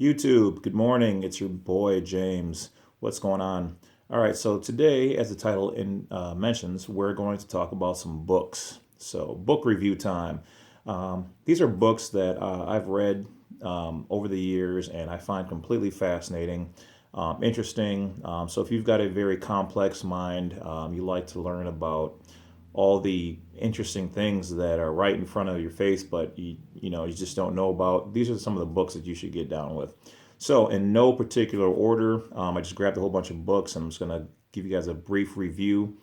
YouTube, good morning. It's your boy James. What's going on? All right, so today, as the title mentions, we're going to talk about some books. So, book review time. These are books that I've read over the years and I find completely fascinating, interesting. So, if you've got a very complex mind, you like to learn about all the interesting things that are right in front of your face, but you just don't know about. These are some of the books that you should get down with. So, in no particular order, I just grabbed a whole bunch of books. And I'm just gonna give you guys a brief review.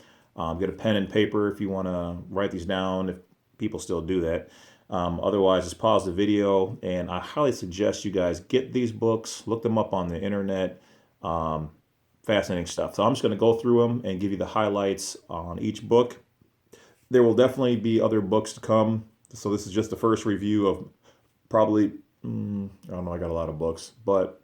Get a pen and paper if you want to write these down. If people still do that. Otherwise, just pause the video. And I highly suggest you guys get these books, look them up on the internet. Um, Fascinating stuff. So I'm just going to go through them and give you the highlights on each book. There will definitely be other books to come. So this is just the first review of probably, I don't know, I got a lot of books, but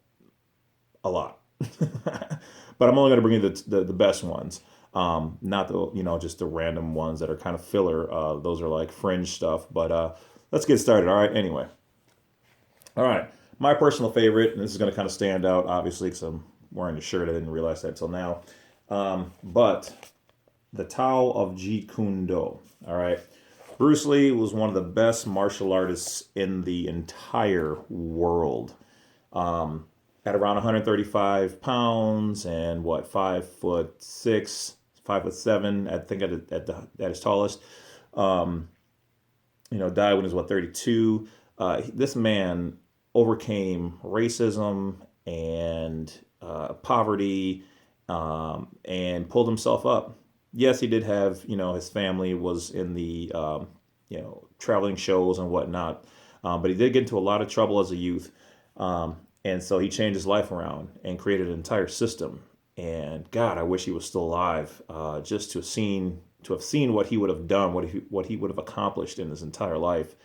a lot. But I'm only going to bring you the best ones. Not just the random ones that are kind of filler. Those are like fringe stuff. But let's get started. All right. Anyway. All right. My personal favorite, and this is going to kind of stand out, obviously, because I'm wearing a shirt. I didn't realize that till now. But the Tao of Jeet Kune Do. All right. Bruce Lee was one of the best martial artists in the entire world. At around 135 pounds and what, 5'6", 5'7", I think at his tallest. Um, Died when he was what, 32. This man overcame racism and poverty, and pulled himself up. Yes, he did have, his family was in the, traveling shows and whatnot. But he did get into a lot of trouble as a youth. And so he changed his life around and created an entire system. And God, I wish he was still alive, just to have seen what he would have done, what he would have accomplished in his entire life.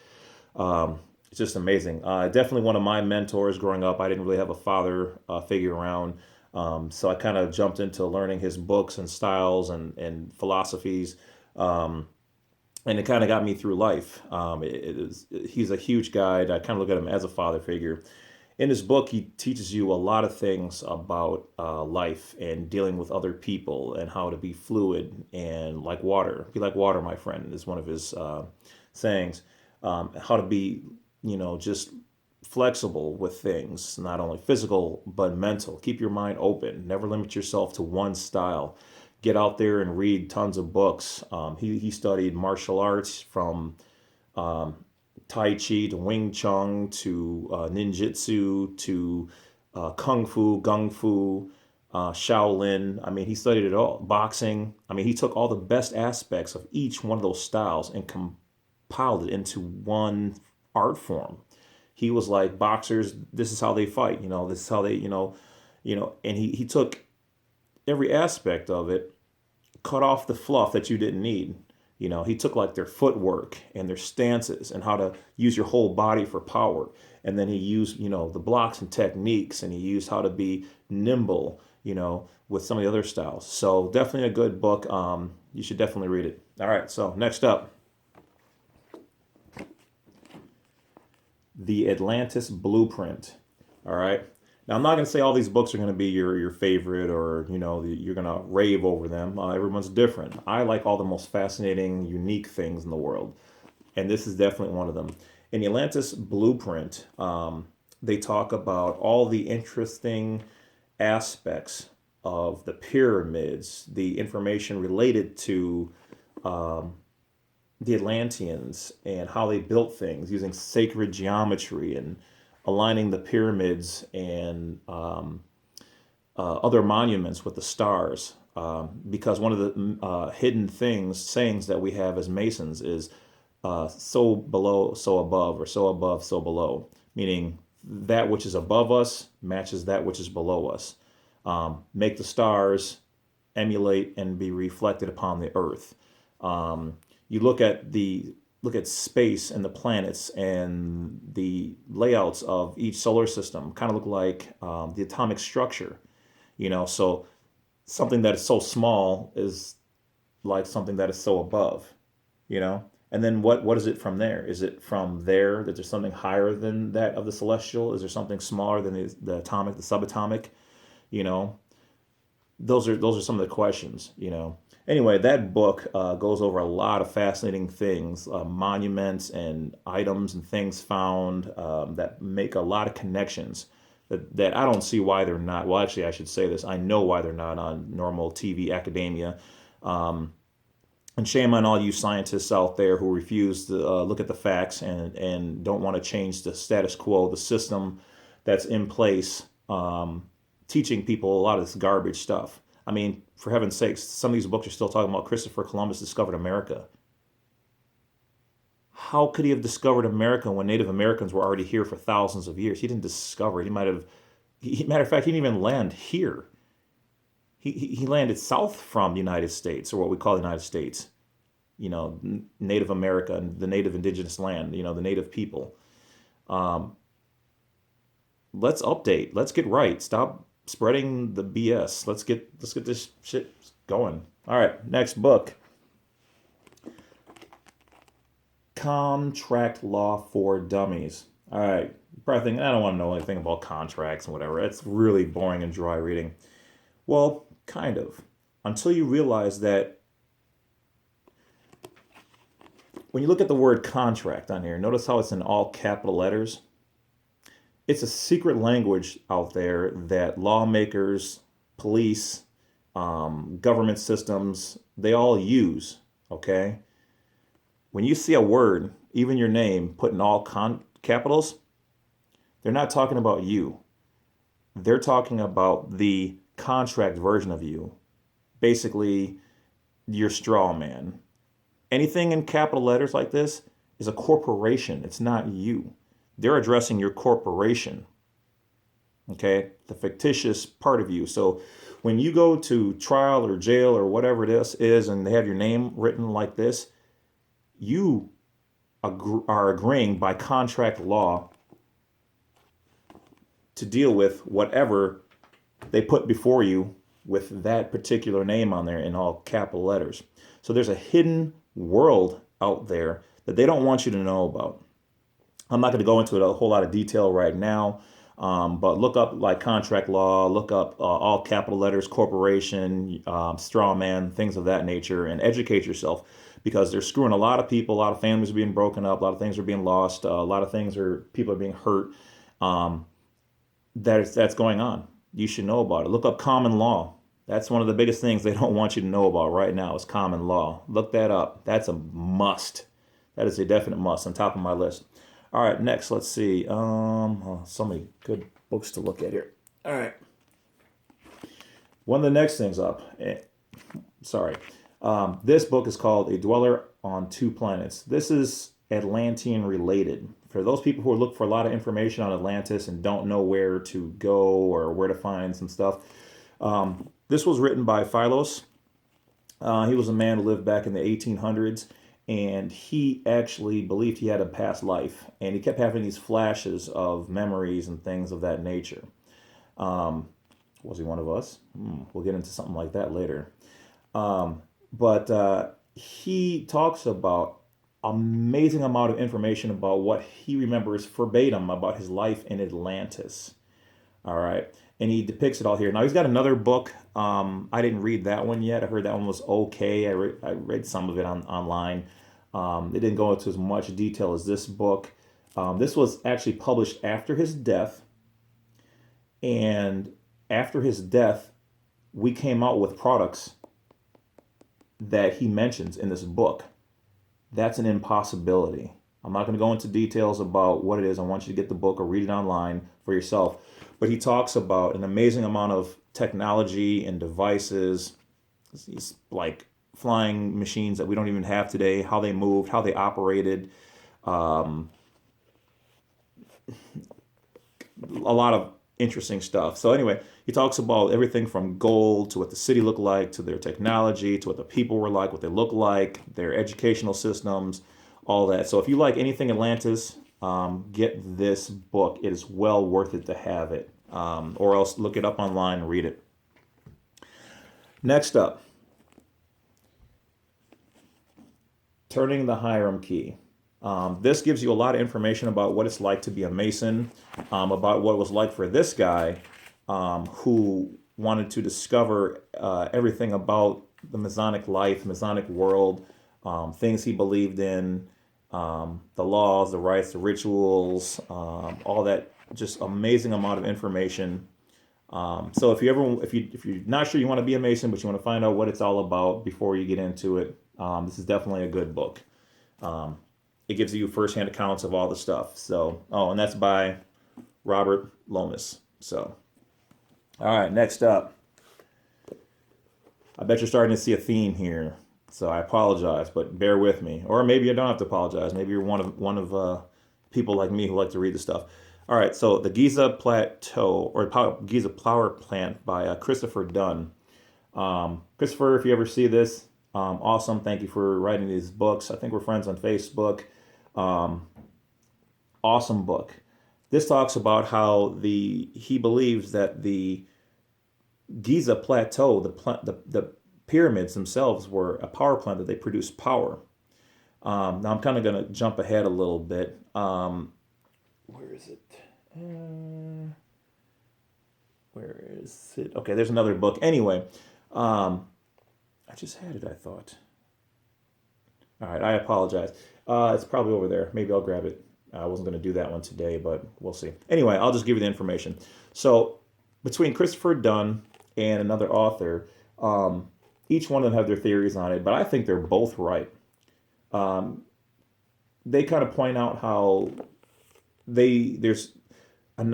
It's just amazing. Definitely one of my mentors growing up. I didn't really have a father figure around. So I kind of jumped into learning his books and styles and philosophies. And it kind of got me through life. He's a huge guide. I kind of look at him as a father figure. In his book, he teaches you a lot of things about life and dealing with other people and how to be fluid and like water. Be like water, my friend, is one of his sayings. How to be, just flexible with things, not only physical, but mental. Keep your mind open. Never limit yourself to one style. Get out there and read tons of books. He studied martial arts from um, Tai Chi to Wing Chun to ninjutsu to Kung Fu, Gung Fu, Shaolin. I mean, he studied it all. Boxing. I mean, he took all the best aspects of each one of those styles and compiled it into one art form. He was like, boxers, this is how they fight. This is how they, and he took every aspect of it, cut off the fluff that you didn't need. He took like their footwork and their stances and how to use your whole body for power. And then he used, the blocks and techniques, and he used how to be nimble, with some of the other styles. So definitely a good book. You should definitely read it. All right. So next up, the Atlantis Blueprint. All right. Now, I'm not going to say all these books are going to be your favorite, or you're going to rave over them. Everyone's different. I like all the most fascinating, unique things in the world, and this is definitely one of them. In the Atlantis Blueprint, they talk about all the interesting aspects of the pyramids, the information related to the Atlanteans and how they built things using sacred geometry and aligning the pyramids and other monuments with the stars. Because one of the hidden sayings that we have as Masons is so below, so above, or so above, so below, meaning that which is above us matches that which is below us. Make the stars emulate and be reflected upon the earth. You look at space and the planets and the layouts of each solar system kind of look like the atomic structure. So something that is so small is like something that is so above. you know And then what is it from there? Is it from there that there's something higher than that of the celestial? Is there something smaller than the atomic, the subatomic? You know, those are some of the questions. Anyway, that book goes over a lot of fascinating things, monuments and items and things found that make a lot of connections that I don't see why they're not. Well, actually, I should say this. I know why they're not on normal TV academia. And shame on all you scientists out there who refuse to look at the facts and don't want to change the status quo, the system that's in place, teaching people a lot of this garbage stuff. I mean, for heaven's sakes, some of these books are still talking about Christopher Columbus discovered America. How could he have discovered America when Native Americans were already here for thousands of years? He didn't discover it. He might have, matter of fact, he didn't even land here. He landed south from the United States, or what we call the United States. Native America, the native indigenous land, the native people. Let's update. Let's get right. Stop spreading the BS. Let's get this shit going. All right, next book. Contract Law for Dummies. All right, you're probably thinking, I don't want to know anything about contracts and whatever. It's really boring and dry reading. Well, kind of. Until you realize that when you look at the word contract on here, notice how it's in all capital letters. It's a secret language out there that lawmakers, police, government systems, they all use, okay? When you see a word, even your name, put in all capitals, they're not talking about you. They're talking about the contract version of you. Basically, your straw man. Anything in capital letters like this is a corporation. It's not you. They're addressing your corporation. Okay? The fictitious part of you. So when you go to trial or jail or whatever it is and they have your name written like this, you are agreeing by contract law to deal with whatever they put before you with that particular name on there in all capital letters. So there's a hidden world out there that they don't want you to know about. I'm not going to go into a whole lot of detail right now, but look up like contract law, look up all capital letters, corporation, straw man, things of that nature, and educate yourself because they're screwing a lot of people. A lot of families are being broken up. A lot of things are being lost. A lot of things people are being hurt. That's going on. You should know about it. Look up common law. That's one of the biggest things they don't want you to know about right now is common law. Look that up. That's a must. That is a definite must on top of my list. All right, next, let's see. So many good books to look at here. All right. One of the next things up. This book is called A Dweller on Two Planets. This is Atlantean related. For those people who look for a lot of information on Atlantis and don't know where to go or where to find some stuff, this was written by Philos. He was a man who lived back in the 1800s, and he actually believed he had a past life, and he kept having these flashes of memories and things of that nature. Was he one of us? We'll get into something like that later. But he talks about amazing amount of information about what he remembers verbatim about his life in Atlantis. All right. And he depicts it all here. Now, he's got another book. I didn't read that one yet. I heard that one was okay. I read some of it online. It didn't go into as much detail as this book. This was actually published after his death. And after his death, we came out with products that he mentions in this book. That's an impossibility. I'm not going to go into details about what it is. I want you to get the book or read it online for yourself. But he talks about an amazing amount of technology and devices, these like flying machines that we don't even have today, how they moved, how they operated, a lot of interesting stuff. So anyway, he talks about everything from gold to what the city looked like, to their technology, to what the people were like, what they look like, their educational systems, all that. So if you like anything Atlantis, get this book. It is well worth it to have it. Or else look it up online and read it. Next up, Turning the Hiram Key. This gives you a lot of information about what it's like to be a Mason, about what it was like for this guy who wanted to discover everything about the Masonic life, Masonic world, things he believed in, the laws, the rites, the rituals, all that just amazing amount of information. So if you're not sure you want to be a Mason, but you want to find out what it's all about before you get into it, this is definitely a good book. It gives you firsthand accounts of all the stuff. So, and that's by Robert Lomas. So, all right, next up. I bet you're starting to see a theme here. So I apologize, but bear with me. Or maybe you don't have to apologize. Maybe you're one of people like me who like to read the stuff. All right, so the Giza Plateau, or Giza Power Plant by Christopher Dunn. Christopher, if you ever see this, awesome. Thank you for writing these books. I think we're friends on Facebook. Awesome book. This talks about how he believes that the Giza Plateau, the pyramids themselves were a power plant that they produce power. Now I'm kind of going to jump ahead a little bit. Where is it? Where is it? Okay, there's another book. Anyway, I just had it, I thought. All right, I apologize. It's probably over there. Maybe I'll grab it. I wasn't going to do that one today, but we'll see. Anyway, I'll just give you the information. So between Christopher Dunn and another author, each one of them have their theories on it, but I think they're both right. They kind of point out how there's I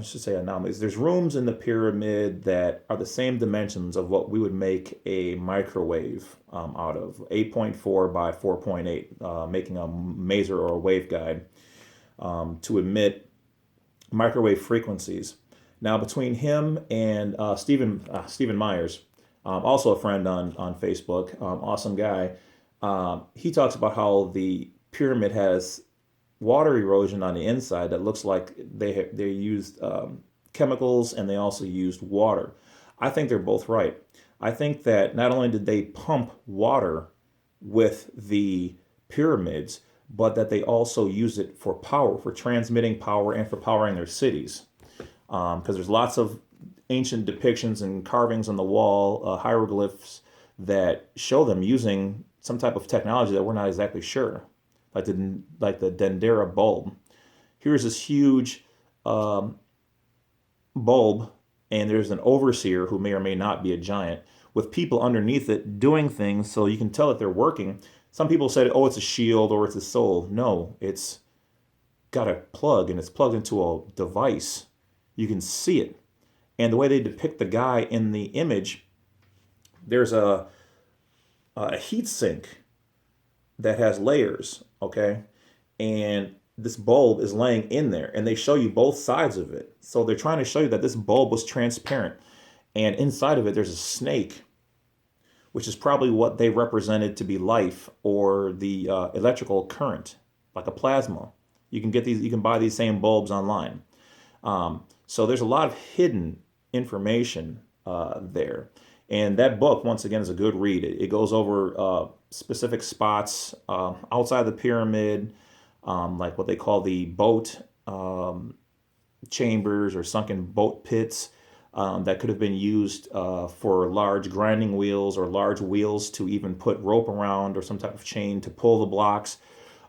should say anomalies. There's rooms in the pyramid that are the same dimensions of what we would make a microwave out of, 8.4 by 4.8, making a maser or a waveguide to emit microwave frequencies. Now, between him and Stephen Myers, also a friend on Facebook, awesome guy, he talks about how the pyramid has water erosion on the inside that looks like they used chemicals, and they also used water. I think they're both right. I think that not only did they pump water with the pyramids, but that they also used it for power, for transmitting power and for powering their cities. Because there's lots of ancient depictions and carvings on the wall, hieroglyphs that show them using some type of technology that we're not exactly sure. Like the Dendera bulb. Here's this huge bulb, and there's an overseer who may or may not be a giant, with people underneath it doing things so you can tell that they're working. Some people said, oh, it's a shield or it's a soul. No, it's got a plug, and it's plugged into a device. You can see it. And the way they depict the guy in the image, there's a heat sink that has layers, okay? And this bulb is laying in there, and they show you both sides of it. So they're trying to show you that this bulb was transparent, and inside of it there's a snake, which is probably what they represented to be life, or the electrical current, like a plasma. You can buy these same bulbs online. So there's a lot of hidden information there. And that book, once again, is a good read. It goes over specific spots outside the pyramid, like what they call the boat chambers or sunken boat pits that could have been used for large grinding wheels, or large wheels to even put rope around, or some type of chain to pull the blocks.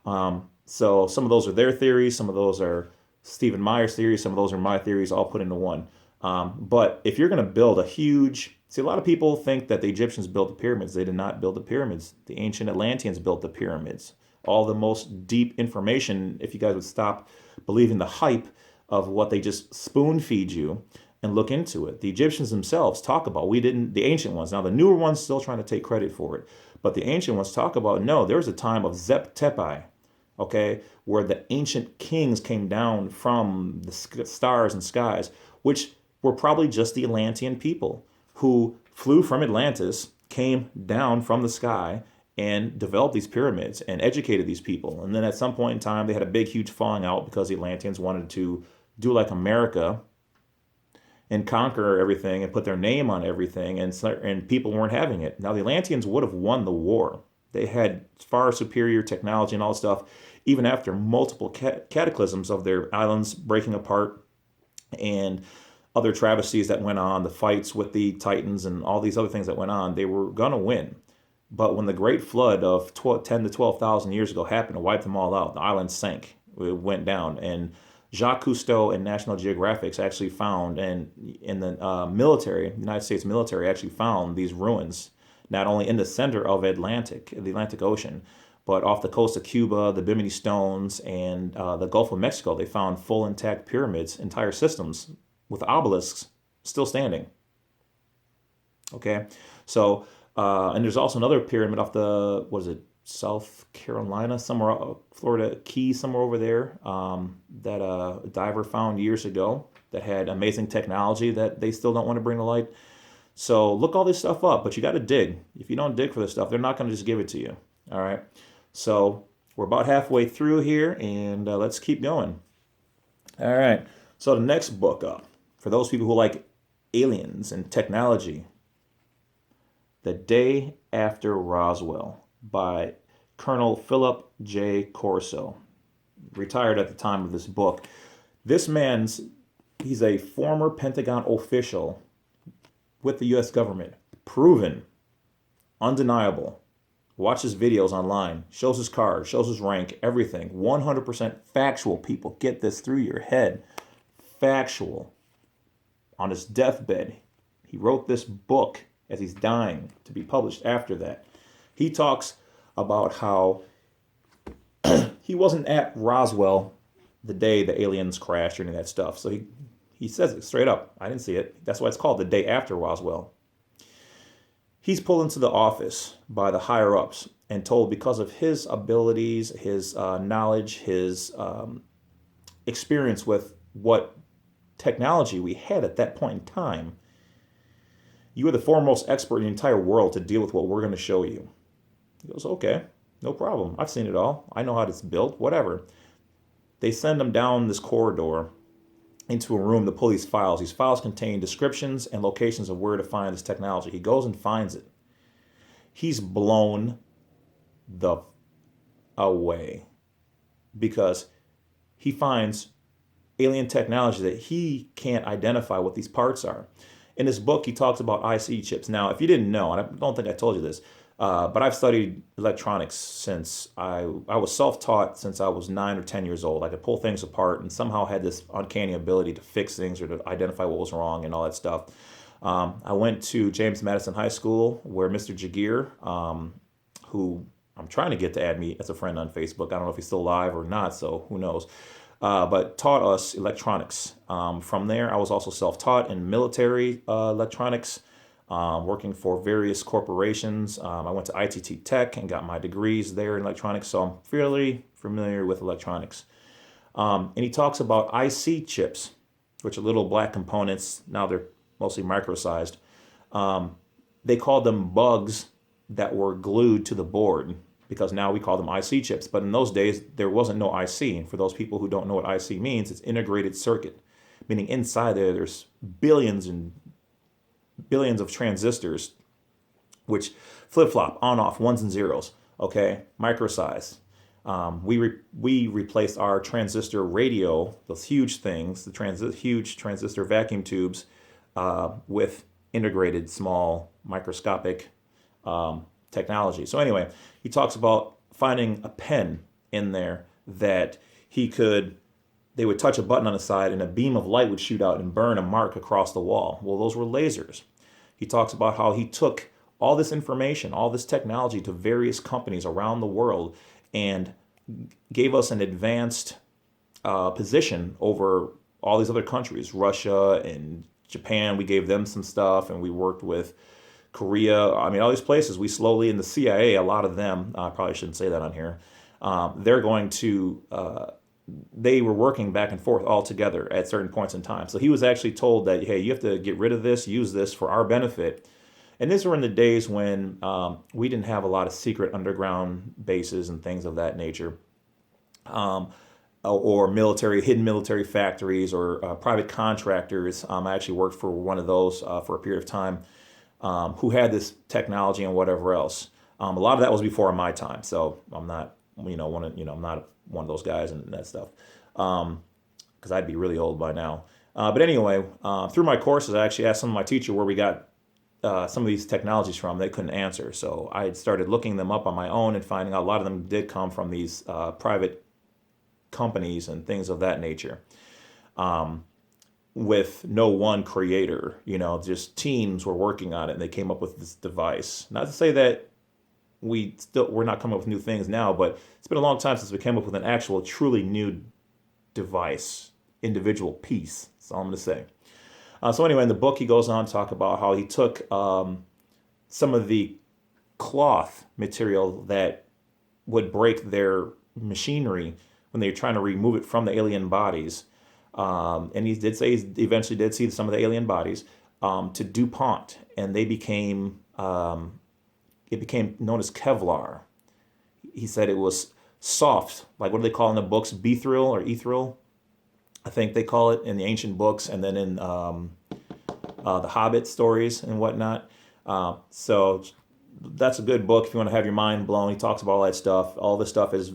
So some of those are their theories, some of those are Stephen Meyer's theories, some of those are my theories, all put into one. But if you're going to build a huge... See, a lot of people think that the Egyptians built the pyramids. They did not build the pyramids. The ancient Atlanteans built the pyramids. All the most deep information, if you guys would stop believing the hype of what they just spoon feed you and look into it. The Egyptians themselves talk about, the ancient ones. Now, the newer ones still trying to take credit for it. But the ancient ones talk about, no, there was a time of Zep Tepi, okay, where the ancient kings came down from the stars and skies, which were probably just the Atlantean people who flew from Atlantis, came down from the sky, and developed these pyramids and educated these people. And then at some point in time, they had a big, huge falling out because the Atlanteans wanted to do like America and conquer everything and put their name on everything, and people weren't having it. Now, the Atlanteans would have won the war. They had far superior technology and all that stuff, even after multiple cataclysms of their islands breaking apart and other travesties that went on, the fights with the Titans and all these other things that went on. They were going to win. But when the Great Flood of 10 to 12,000 years ago happened to wipe them all out, the island sank. It went down. And Jacques Cousteau and National Geographic actually found, and in the military, the United States military actually found these ruins, not only in the center of the Atlantic Ocean, but off the coast of Cuba, the Bimini Stones, and the Gulf of Mexico. They found full intact pyramids, entire systems with obelisks still standing. Okay, so and there's also another pyramid off the, what is it, South Carolina, somewhere, Florida Key, somewhere over there, that a diver found years ago that had amazing technology that they still don't want to bring to light. So look all this stuff up, but you got to dig. If you don't dig for this stuff, they're not going to just give it to you. All right. So we're about halfway through here, and let's keep going. All right. So the next book up, for those people who like aliens and technology, The Day After Roswell by Colonel Philip J. Corso, retired at the time of this book. This he's a former Pentagon official with the U.S. government, proven, undeniable. Watch his videos online, shows his card, shows his rank, everything. 100% factual, people. Get this through your head. Factual. On his deathbed, he wrote this book as he's dying to be published after that. He talks about how he wasn't at Roswell the day the aliens crashed or any of that stuff. So he says it straight up. I didn't see it. That's why it's called The Day After Roswell. He's pulled into the office by the higher-ups and told, because of his abilities, his knowledge, his experience with what technology we had at that point in time, you are the foremost expert in the entire world to deal with what we're going to show you. He goes, okay, no problem. I've seen it all. I know how it's built, whatever. They send him down this corridor into a room to pull these files. These files contain descriptions and locations of where to find this technology. He goes and finds it. He's blown the away because he finds alien technology that he can't identify what these parts are. In his book, he talks about IC chips. Now, if you didn't know, and I don't think I told you this, but I've studied electronics since I was self-taught since I was 9 or 10 years old. I could pull things apart and somehow had this uncanny ability to fix things or to identify what was wrong and all that stuff. I went to James Madison High School where Mr. Jagir, who I'm trying to get to add me as a friend on Facebook. I don't know if he's still alive or not, so who knows. But taught us electronics. From there, I was also self-taught in military electronics, working for various corporations. I went to ITT Tech and got my degrees there in electronics, so I'm fairly familiar with electronics. And he talks about IC chips, which are little black components. Now they're mostly micro-sized. They called them bugs that were glued to the board, because now we call them IC chips. But in those days, there wasn't no IC. And for those people who don't know what IC means, it's integrated circuit, meaning inside there's billions and billions of transistors, which flip-flop, on-off, ones and zeros, okay, micro-size. We replaced our transistor radio, those huge things, the huge transistor vacuum tubes, with integrated small microscopic technology. So anyway, he talks about finding a pen in there that they would touch a button on the side and a beam of light would shoot out and burn a mark across the wall. Well, those were lasers. He talks about how he took all this information, all this technology to various companies around the world and gave us an advanced position over all these other countries, Russia and Japan. We gave them some stuff, and we worked with Korea. I mean, all these places, we slowly, in the CIA, a lot of them, I probably shouldn't say that on here, they were working back and forth all together at certain points in time. So he was actually told that, hey, you have to get rid of this, use this for our benefit. And these were in the days when we didn't have a lot of secret underground bases and things of that nature, or hidden military factories or private contractors. I actually worked for one of those for a period of time, who had this technology and whatever else. A lot of that was before my time, so I'm not, I'm not one of those guys and that stuff, because I'd be really old by now. But anyway, through my courses, I actually asked some of my teacher where we got some of these technologies from. They couldn't answer, so I started looking them up on my own and finding out a lot of them did come from these private companies and things of that nature, with no one creator. Just teams were working on it, and they came up with this device. Not to say that we're not coming up with new things now, but it's been a long time since we came up with an actual, truly new device, individual piece. That's all I'm going to say. So anyway, in the book, he goes on to talk about how he took some of the cloth material that would break their machinery when they were trying to remove it from the alien bodies. And he did say he eventually did see some of the alien bodies, to DuPont, and they became it became known as Kevlar. He said it was soft, like what do they call in the books, Bethril or Ethereal, I think they call it in the ancient books, and then in the Hobbit stories and whatnot. So that's a good book if you want to have your mind blown. He talks about all that stuff. All this stuff is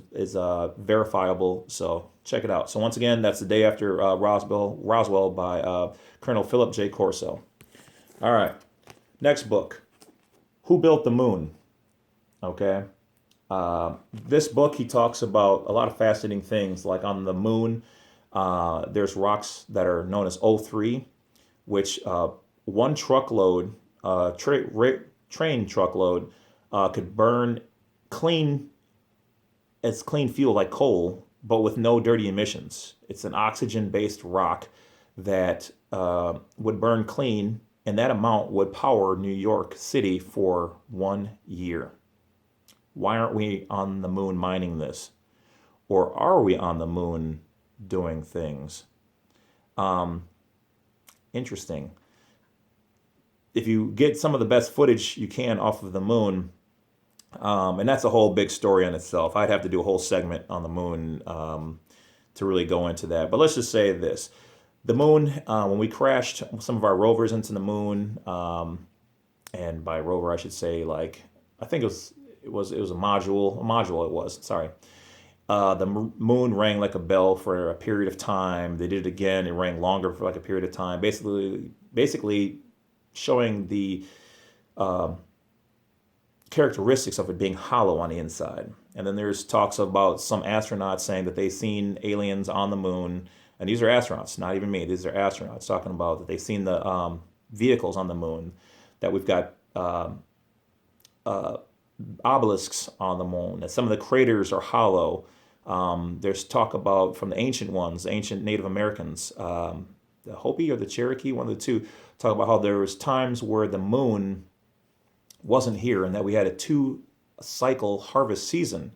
verifiable, so check it out. So once again, that's The Day After Roswell by Colonel Philip J. Corso. All right, next book, Who Built the Moon? Okay. This book, he talks about a lot of fascinating things, like on the moon, there's rocks that are known as O3, which one truckload, train truckload, could burn clean fuel like coal, but with no dirty emissions. It's an oxygen-based rock that would burn clean, and that amount would power New York City for 1 year. Why aren't we on the moon mining this? Or are we on the moon doing things? Interesting. If you get some of the best footage you can off of the moon, and that's a whole big story on itself. I'd have to do a whole segment on the moon to really go into that. But let's just say this. The moon, when we crashed some of our rovers into the moon, and by rover I should say, like, I think it was a module it was, sorry. The moon rang like a bell for a period of time. They did it again, it rang longer for like a period of time. Basically showing the characteristics of it being hollow on the inside. And then there's talks about some astronauts saying that they've seen aliens on the moon. And these are astronauts, not even me. These are astronauts talking about that they've seen the vehicles on the moon, that we've got obelisks on the moon, that some of the craters are hollow. There's talk about, from the ancient ones, ancient Native Americans, the Hopi or the Cherokee, one of the two, talk about how there was times where the moon wasn't here, and that we had a 2-cycle harvest season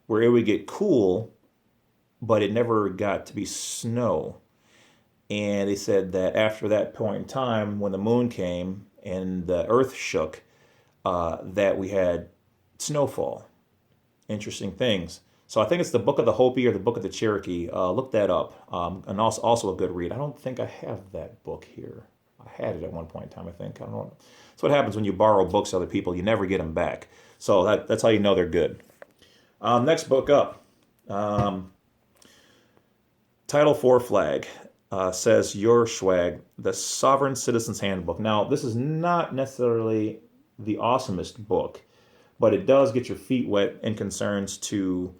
where it would get cool, but it never got to be snow. And they said that after that point in time, when the moon came and the earth shook, that we had snowfall. Interesting things. So I think it's the Book of the Hopi or the Book of the Cherokee. Look that up. And also a good read. I don't think I have that book here. I had it at one point in time, I think. I don't know. That's what happens when you borrow books to other people. You never get them back. So that's how you know they're good. Next book up. Title 4 flag says Your Swag, the Sovereign Citizen's Handbook. Now, this is not necessarily the awesomest book, but it does get your feet wet in concerns to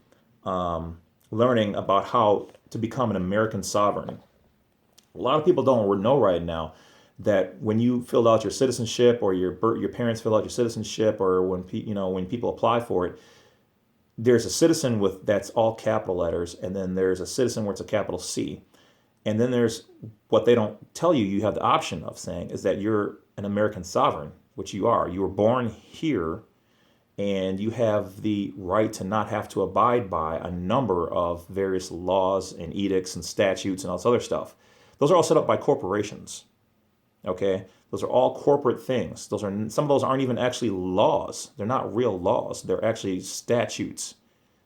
learning about how to become an American sovereign. A lot of people don't know right now that when you fill out your citizenship, or your parents fill out your citizenship, or when people apply for it, there's a citizen that's all capital letters, and then there's a citizen where it's a capital C. And then there's what they don't tell you have the option of saying is that you're an American sovereign, which you are. You were born here, and you have the right to not have to abide by a number of various laws and edicts and statutes and all this other stuff. Those are all set up by corporations. Okay? Those are all corporate things. Some of those aren't even actually laws. They're not real laws. They're actually statutes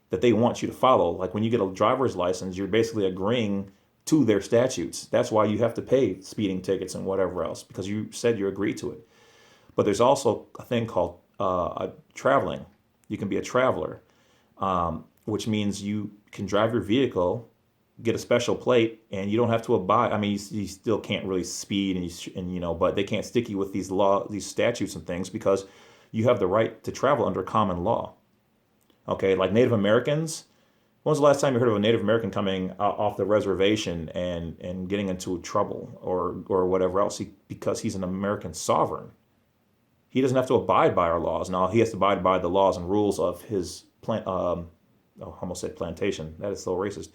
that they want you to follow. Like when you get a driver's license, you're basically agreeing to their statutes. That's why you have to pay speeding tickets and whatever else, because you said you agreed to it. But there's also a thing called traveling. You can be a traveler, which means you can drive your vehicle, get a special plate, and you don't have to abide. I mean, you still can't really speed, but they can't stick you with these statutes and things because you have the right to travel under common law. Okay, like Native Americans. When was the last time you heard of a Native American coming off the reservation and getting into trouble or whatever else because he's an American sovereign? He doesn't have to abide by our laws. Now he has to abide by the laws and rules of his I almost said plantation. That is so racist.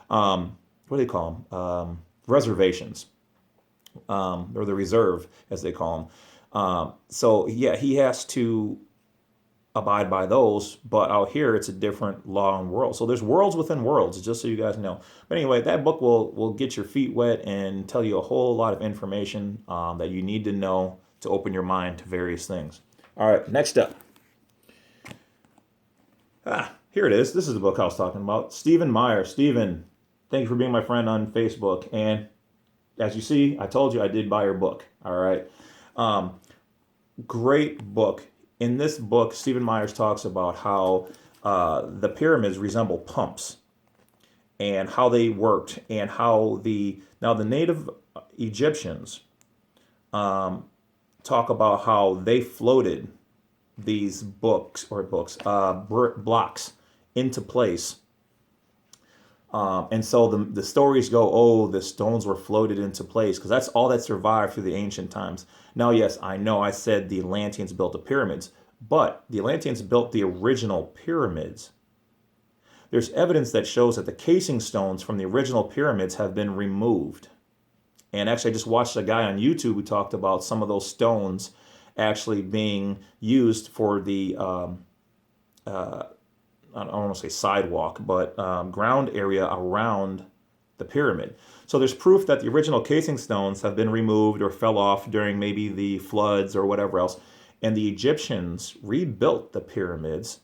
What do they call them? Reservations, or the reserve, as they call them. So yeah, he has to abide by those, but out here it's a different law and world. So there's worlds within worlds, just so you guys know. But anyway, that book will get your feet wet and tell you a whole lot of information that you need to know to open your mind to various things. All right, next up. Here it is. This is the book I was talking about. Stephen Meyer. Stephen, thank you for being my friend on Facebook. And as you see, I told you I did buy your book. All right. Great book. In this book, Stephen Myers talks about how the pyramids resemble pumps and how they worked and how the native Egyptians talk about how they floated these blocks into place. And so the stories go, oh, the stones were floated into place because that's all that survived through the ancient times. Now, yes, I know I said the Atlanteans built the pyramids, but the Atlanteans built the original pyramids. There's evidence that shows that the casing stones from the original pyramids have been removed. And actually, I just watched a guy on YouTube who talked about some of those stones actually being used for the, I don't want to say sidewalk, but ground area around the pyramid. So there's proof that the original casing stones have been removed or fell off during maybe the floods or whatever else. And the Egyptians rebuilt the pyramids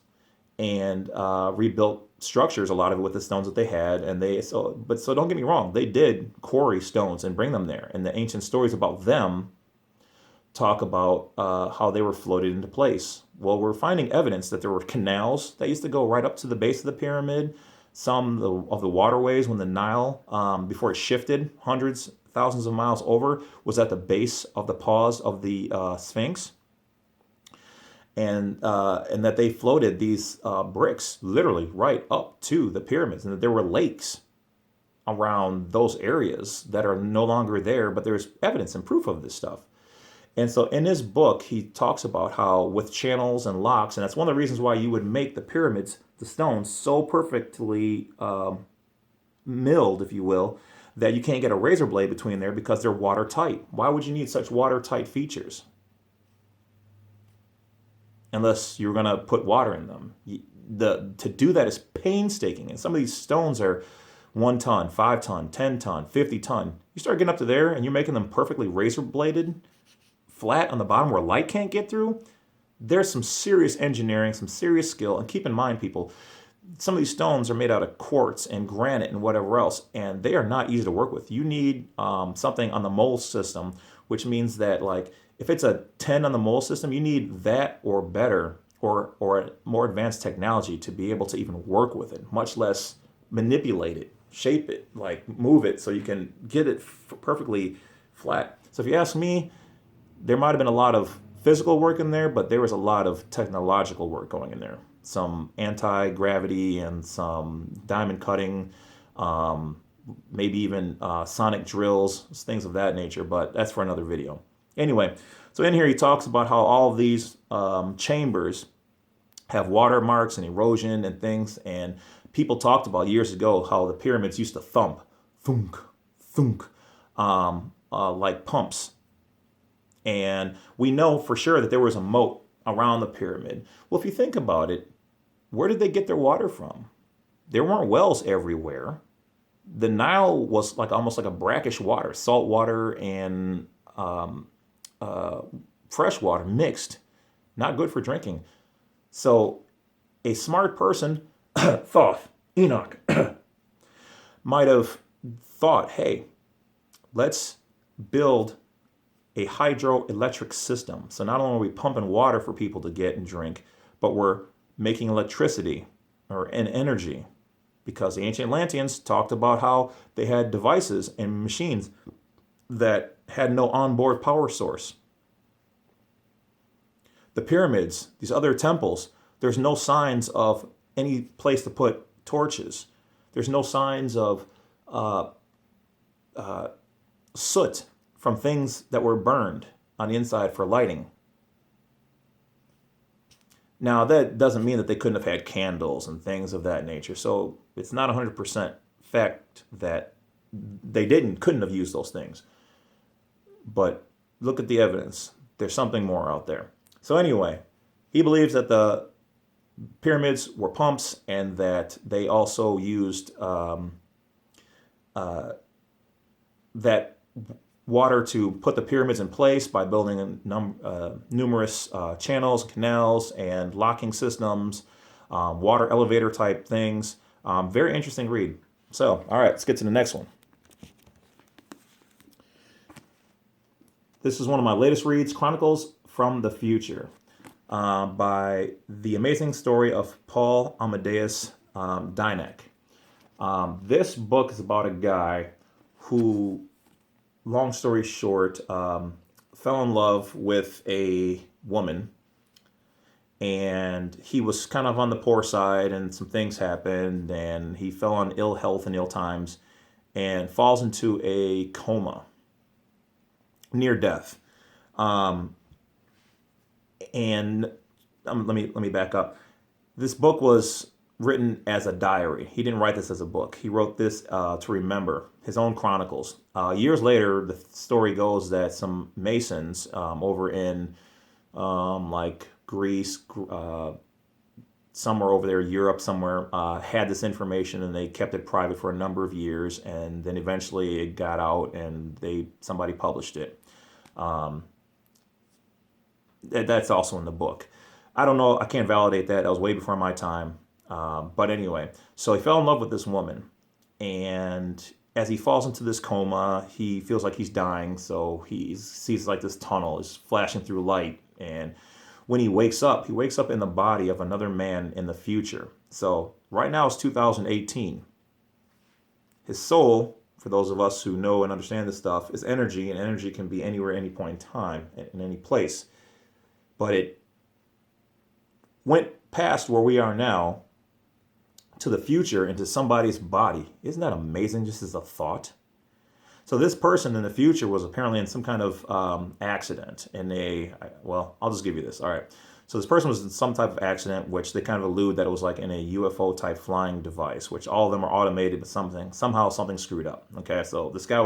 and rebuilt structures, a lot of it with the stones that they had. And so don't get me wrong, they did quarry stones and bring them there. And the ancient stories about them talk about how they were floated into place. Well, we're finding evidence that there were canals that used to go right up to the base of the pyramid. Some of the waterways, when the Nile, before it shifted hundreds, thousands of miles over, was at the base of the paws of the Sphinx. And that they floated these bricks literally right up to the pyramids, and that there were lakes around those areas that are no longer there, but there's evidence and proof of this stuff. And so in his book, he talks about how with channels and locks, and that's one of the reasons why you would make the pyramids, the stones, so perfectly milled, if you will, that you can't get a razor blade between there because they're watertight. Why would you need such watertight features? Unless you're going to put water in them. To do that is painstaking. And some of these stones are 1 ton, 5 ton, 10 ton, 50 ton. You start getting up to there and you're making them perfectly razor bladed, flat on the bottom where light can't get through. There's some serious engineering, some serious skill. And keep in mind, people, some of these stones are made out of quartz and granite and whatever else, and they are not easy to work with. You need something on the mole system, which means that, like, if it's a 10 on the mole system, you need that or better or more advanced technology to be able to even work with it, much less manipulate it, shape it, like move it so you can get it perfectly flat. So if you ask me, there might have been a lot of physical work in there, but there was a lot of technological work going in there. Some anti-gravity and some diamond cutting, maybe even sonic drills, things of that nature, but that's for another video. Anyway, so in here he talks about how all of these chambers have watermarks and erosion and things, and people talked about years ago how the pyramids used to thump, thunk, thunk, like pumps. And we know for sure that there was a moat around the pyramid. Well, if you think about it, where did they get their water from? There weren't wells everywhere. The Nile was like almost like a brackish water, salt water and fresh water mixed, not good for drinking. So a smart person, Thoth, Enoch, might have thought, hey, let's build a hydroelectric system. So not only are we pumping water for people to get and drink, but we're making electricity or an energy, because the ancient Atlanteans talked about how they had devices and machines that had no onboard power source. The pyramids, these other temples, there's no signs of any place to put torches. There's no signs of soot from things that were burned on the inside for lighting. Now, that doesn't mean that they couldn't have had candles and things of that nature. So it's not 100% fact that they couldn't have used those things. But look at the evidence. There's something more out there. So anyway, he believes that the pyramids were pumps and that they also used that water to put the pyramids in place by building numerous channels, canals, and locking systems, water elevator type things. Very interesting read. So, all right, let's get to the next one. This is one of my latest reads, Chronicles from the Future, by The Amazing Story of Paul Amadeus Dynek. This book is about a guy who, long story short, fell in love with a woman, and he was kind of on the poor side, and some things happened, and he fell on ill health and ill times, and falls into a coma, near death. And let me back up. This book was written as a diary. He didn't write this as a book. He wrote this to remember his own chronicles. Years later, the story goes that some Masons over in like Greece, somewhere over there, Europe somewhere, had this information, and they kept it private for a number of years, and then eventually it got out and somebody published it. That's also in the book. I don't know. I can't validate that. That was way before my time. But anyway, so he fell in love with this woman, and as he falls into this coma, he feels like he's dying. So he sees like this tunnel is flashing through light, and when he wakes up in the body of another man in the future. So right now it's 2018. His soul, for those of us who know and understand this stuff, is energy, and energy can be anywhere, any point in time, in any place. But it went past where we are now to the future, into somebody's body. Isn't that amazing, just as a thought? So this person in the future was apparently in some kind of accident. I'll just give you this. All right. So this person was in some type of accident, which they kind of allude that it was like in a UFO type flying device, which all of them are automated, but somehow something screwed up. Okay. So this guy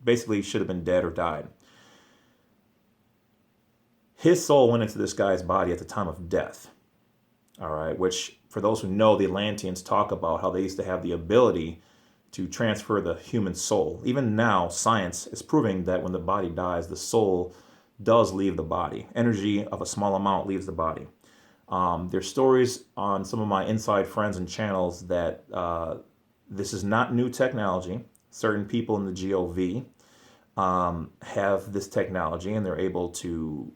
basically should have been dead or died. His soul went into this guy's body at the time of death. All right. Which, for those who know, the Atlanteans talk about how they used to have the ability to transfer the human soul. Even now, science is proving that when the body dies, the soul does leave the body. Energy of a small amount leaves the body. There's stories on some of my inside friends and channels that this is not new technology. Certain people in the GOV have this technology, and they're able to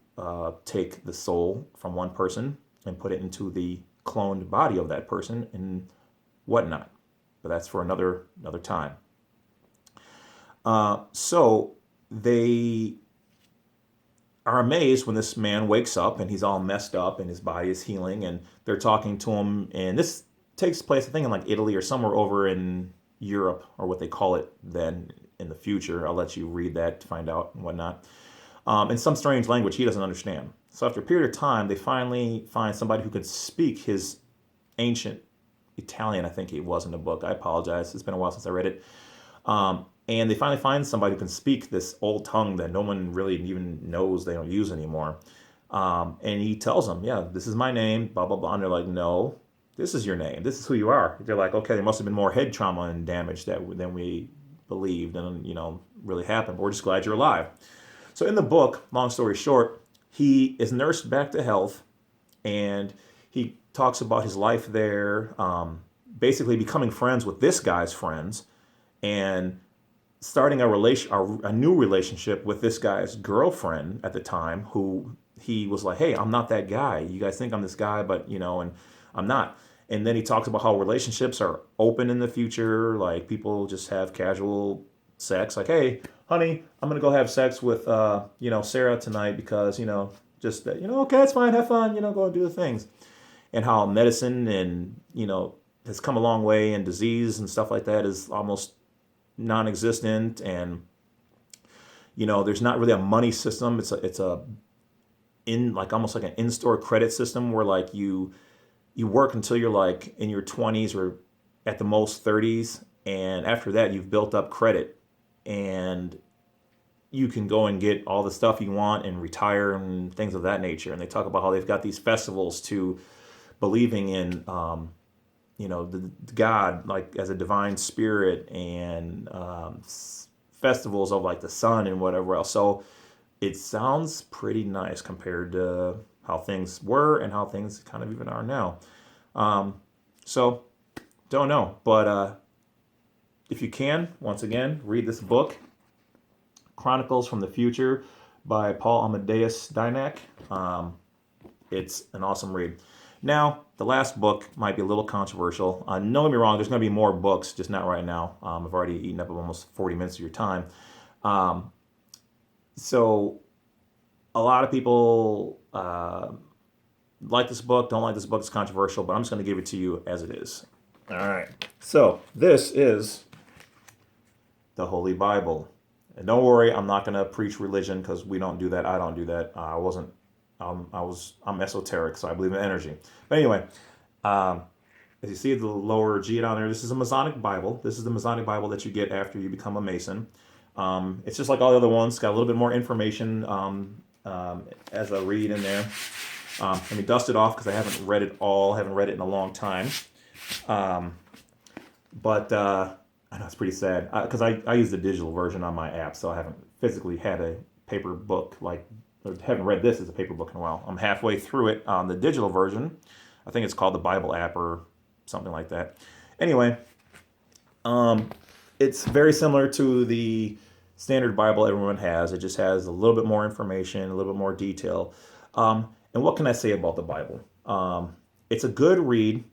take the soul from one person and put it into the cloned body of that person and whatnot. But that's for another time. So they are amazed when this man wakes up and he's all messed up and his body is healing, and they're talking to him. And this takes place, I think, in like Italy or somewhere over in Europe, or what they call it then in the future. I'll let you read that to find out and whatnot. In some strange language he doesn't understand. So after a period of time, they finally find somebody who could speak his ancient Italian, I think it was in the book. I apologize. It's been a while since I read it. And they finally find somebody who can speak this old tongue that no one really even knows they don't use anymore. And he tells them, yeah, this is my name, blah, blah, blah. And they're like, no, this is your name. This is who you are. They're like, okay, there must have been more head trauma and damage than we believed and, really happened. But we're just glad you're alive. So in the book, long story short, he is nursed back to health, and he talks about his life there, basically becoming friends with this guy's friends, and starting a new relationship with this guy's girlfriend at the time, who he was like, hey, I'm not that guy. You guys think I'm this guy, but and I'm not. And then he talks about how relationships are open in the future. Like people just have casual sex. Like, hey, honey, I'm going to go have sex with, Sarah tonight because, just, okay, it's fine. Have fun, go and do the things. And how medicine and, has come a long way, and disease and stuff like that is almost non-existent. And there's not really a money system. It's a in like almost like an in-store credit system where like you work until you're like in your 20s or at the most 30s, and after that you've built up credit, and you can go and get all the stuff you want and retire and things of that nature. And they talk about how they've got these festivals to believing in the God like as a divine spirit, and festivals of like the sun and whatever else. So it sounds pretty nice compared to how things were and how things kind of even are now. So don't know, but if you can, once again, read this book, Chronicles from the Future by Paul Amadeus Dynak. It's an awesome read. Now, the last book might be a little controversial. Don't get me wrong, there's going to be more books, just not right now. I've already eaten up almost 40 minutes of your time. So a lot of people like this book, don't like this book, it's controversial, but I'm just going to give it to you as it is. All right. So this is the Holy Bible. And don't worry, I'm not going to preach religion because we don't do that. I don't do that. I'm esoteric, so I believe in energy. But anyway, as you see the lower G down there, this is a Masonic Bible. This is the Masonic Bible that you get after you become a Mason. It's just like all the other ones. It's got a little bit more information as I read in there. Let me dust it off because I haven't read it all. I haven't read it in a long time. But I know it's pretty sad because I use the digital version on my app, so I haven't physically had a paper book or haven't read this as a paper book in a while. I'm halfway through it on the digital version. I think it's called the Bible app or something like that. Anyway, it's very similar to the standard Bible everyone has. It just has a little bit more information, a little bit more detail. And what can I say about the Bible? It's a good read.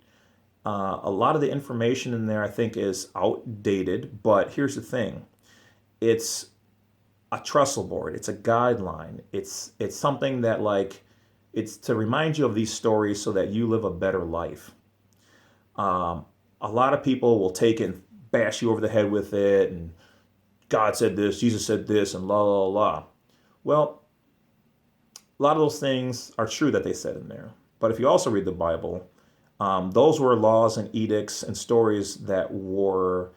A lot of the information in there I think is outdated, but here's the thing. It's a trestle board. It's a guideline. It's something that it's to remind you of these stories so that you live a better life. A lot of people will take it and bash you over the head with it, and God said this, Jesus said this, and la la la. Well, a lot of those things are true that they said in there. But if you also read the Bible, those were laws and edicts and stories that were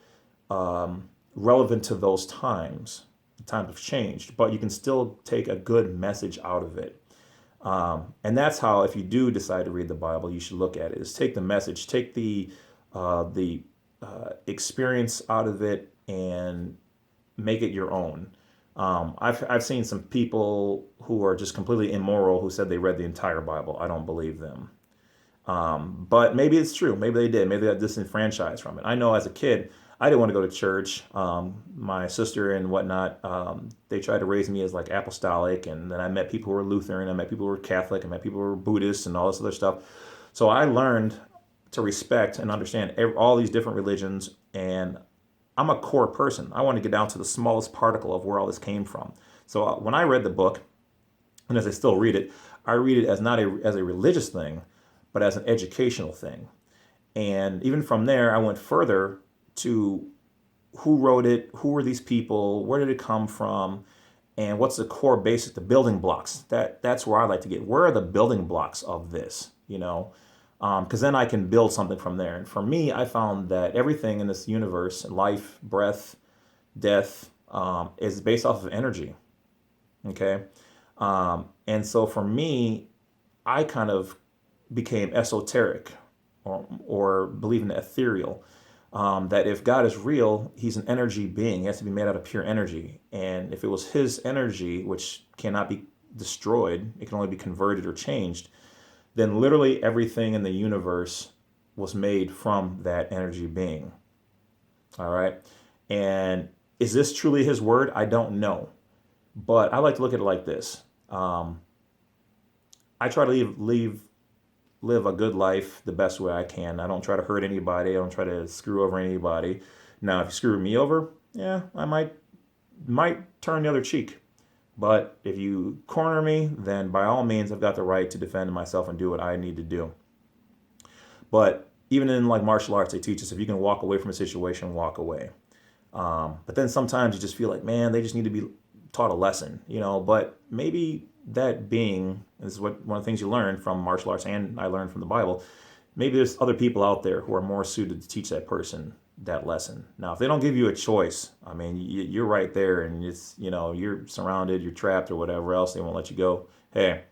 relevant to those times. The times have changed, but you can still take a good message out of it. And that's how, if you do decide to read the Bible, you should look at it, is take the message, take the experience out of it and make it your own. I've seen some people who are just completely immoral who said they read the entire Bible. I don't believe them. But maybe it's true. Maybe they did. Maybe they got disenfranchised from it. I know as a kid, I didn't want to go to church. My sister and whatnot, they tried to raise me as apostolic. And then I met people who were Lutheran. I met people who were Catholic. I met people who were Buddhist and all this other stuff. So I learned to respect and understand all these different religions. And I'm a core person. I want to get down to the smallest particle of where all this came from. So when I read the book, and as I still read it, I read it as not as a religious thing, but as an educational thing. And even from there, I went further to who wrote it, who were these people, where did it come from, and what's the core basic, the building blocks. That's where I like to get. Where are the building blocks of this, Because then I can build something from there. And for me, I found that everything in this universe, life, breath, death, is based off of energy. Okay? And so for me, I kind of became esoteric or believe in the ethereal. That if God is real, he's an energy being. He has to be made out of pure energy. And if it was his energy, which cannot be destroyed, it can only be converted or changed, then literally everything in the universe was made from that energy being. All right. And Is this truly his word? I don't know. But I like to look at it like this. I try to live a good life the best way I can. I don't try to hurt anybody. I don't try to screw over anybody. Now, if you screw me over, yeah, I might turn the other cheek. But if you corner me, then by all means, I've got the right to defend myself and do what I need to do. But even in like martial arts, they teach us if you can walk away from a situation, walk away. But then sometimes you just feel like, man, they just need to be taught a lesson, But maybe that being, this is one of the things you learn from martial arts, and I learned from the Bible. Maybe there's other people out there who are more suited to teach that person that lesson. Now, if they don't give you a choice, I mean, you're right there, and it's you're surrounded, you're trapped, or whatever else. They won't let you go. Hey,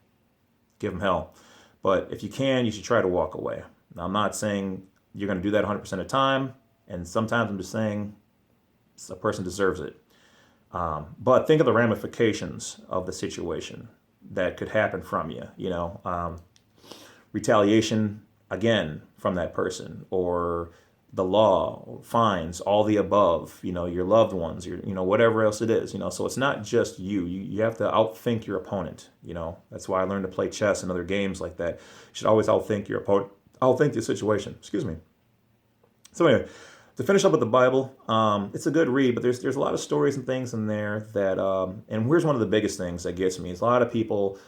give them hell. But if you can, you should try to walk away. Now, I'm not saying you're going to do that 100% of the time, and sometimes I'm just saying a person deserves it. But think of the ramifications of the situation that could happen from you. Retaliation again from that person, or the law, or fines, all the above. Your loved ones, whatever else it is. So it's not just you. You have to outthink your opponent. That's why I learned to play chess and other games like that. You should always outthink your opponent. Outthink the situation. Excuse me. So anyway, to finish up with the Bible, it's a good read, but there's a lot of stories and things in there that, and here's one of the biggest things that gets me is a lot of people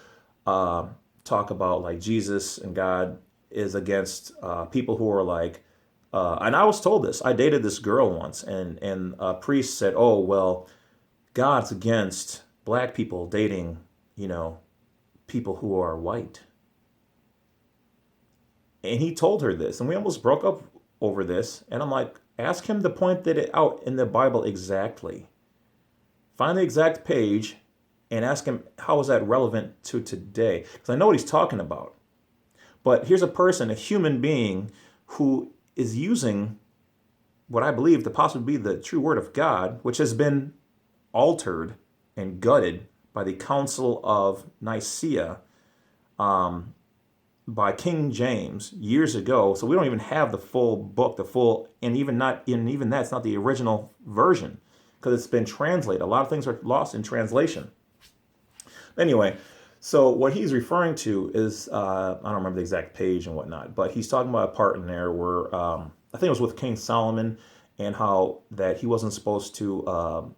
talk about like Jesus and God is against people who are like, and I was told this. I dated this girl once, and a priest said, "Oh well, God's against black people dating, people who are white." And he told her this, and we almost broke up over this. And I'm like, ask him to point that out in the Bible exactly. Find the exact page and ask him, how is that relevant to today? Because I know what he's talking about. But here's a person, a human being, who is using what I believe to possibly be the true word of God, which has been altered and gutted by the Council of Nicaea, by King James years ago. So we don't even have the full book, and even that's not the original version, because it's been translated. A lot of things are lost in translation. Anyway, so what he's referring to is, I don't remember the exact page and whatnot, but he's talking about a part in there where, I think it was with King Solomon, and how that he wasn't supposed to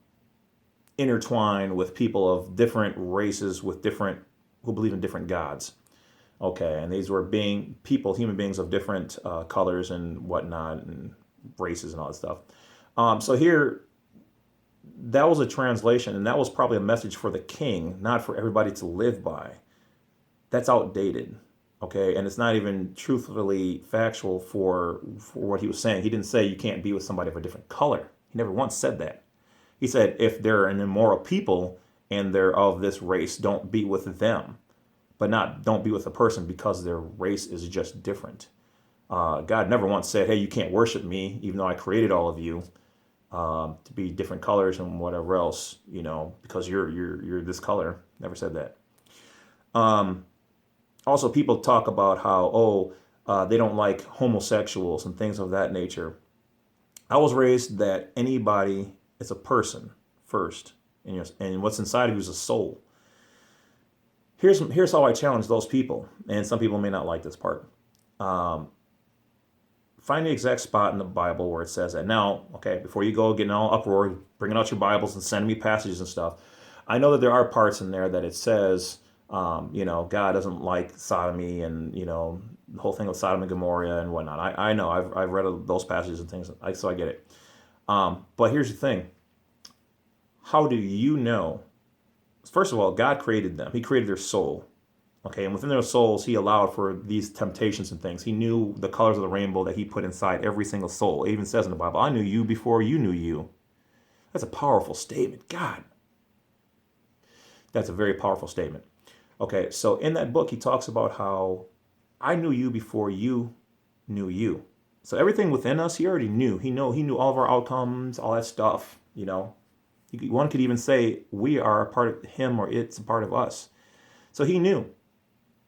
intertwine with people of different races who believe in different gods. Okay, and these were human beings of different colors and whatnot, and races and all that stuff. So here, that was a translation, and that was probably a message for the king, not for everybody to live by. That's outdated, okay? And it's not even truthfully factual for what he was saying. He didn't say you can't be with somebody of a different color. He never once said that. He said if they're an immoral people and they're of this race, don't be with them. But don't be with a person because their race is just different. God never once said, hey, you can't worship me, even though I created all of you to be different colors and whatever else, because you're this color. Never said that. Also, people talk about how, they don't like homosexuals and things of that nature. I was raised that anybody is a person first, and what's inside of you is a soul. Here's how I challenge those people, and some people may not like this part. Find the exact spot in the Bible where it says that. Now, okay, before you go getting all uproar, bringing out your Bibles and sending me passages and stuff, I know that there are parts in there that it says, God doesn't like sodomy, and the whole thing with Sodom and Gomorrah and whatnot. I know I've read those passages and things, so I get it. But here's the thing: how do you know? First of all, God created them. He created their soul. Okay, and within their souls, he allowed for these temptations and things. He knew the colors of the rainbow that he put inside every single soul. It even says in the Bible, I knew you before you knew you. That's a powerful statement. God. That's a very powerful statement. Okay, so in that book, he talks about how I knew you before you knew you. So everything within us, he already knew. He knew all of our outcomes, all that stuff, One could even say we are a part of him, or it's a part of us. So he knew.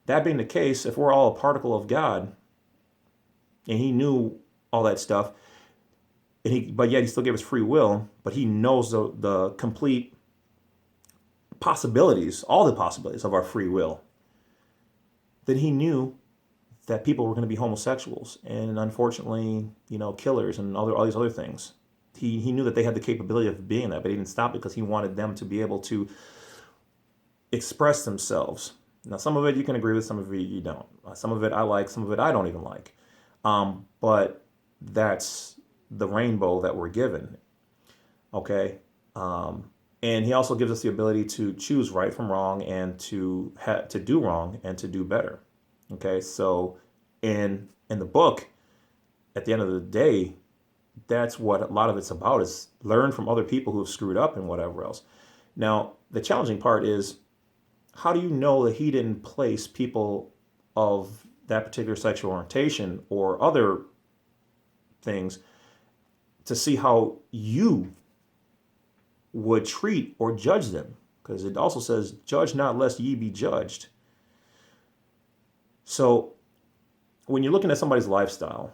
That being the case, if we're all a particle of God, and he knew all that stuff, but yet he still gave us free will, but he knows the complete possibilities, all the possibilities of our free will. Then he knew that people were going to be homosexuals and unfortunately, killers and all these other things. He knew that they had the capability of being that, but he didn't stop because he wanted them to be able to express themselves. Now, some of it you can agree with, some of it you don't. Some of it I like, some of it I don't even like. But that's the rainbow that we're given. Okay. And he also gives us the ability to choose right from wrong and to do wrong and to do better. Okay. So in the book, at the end of the day, that's what a lot of it's about, is learn from other people who have screwed up and whatever else. Now, the challenging part is, how do you know that he didn't place people of that particular sexual orientation or other things to see how you would treat or judge them? Because it also says, judge not lest ye be judged. So when you're looking at somebody's lifestyle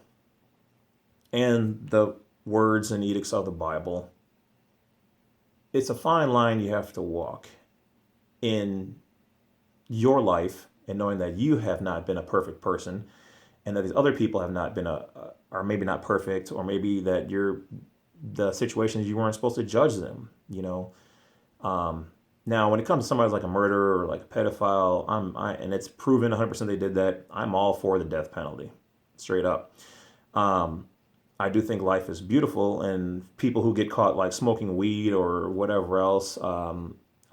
and the words and edicts of the Bible, it's a fine line you have to walk in your life, and knowing that you have not been a perfect person and that these other people have not been are maybe not perfect, or maybe that the situations you weren't supposed to judge them, Now, when it comes to somebody like a murderer or like a pedophile, and it's proven 100% they did that, I'm all for the death penalty, straight up. I do think life is beautiful, and people who get caught like smoking weed or whatever else,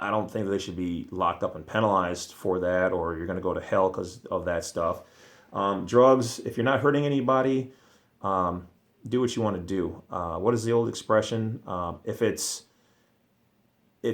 I don't think that they should be locked up and penalized for that, or you're going to go to hell because of that stuff. Drugs, if you're not hurting anybody, do what you want to do. What is the old expression? If it's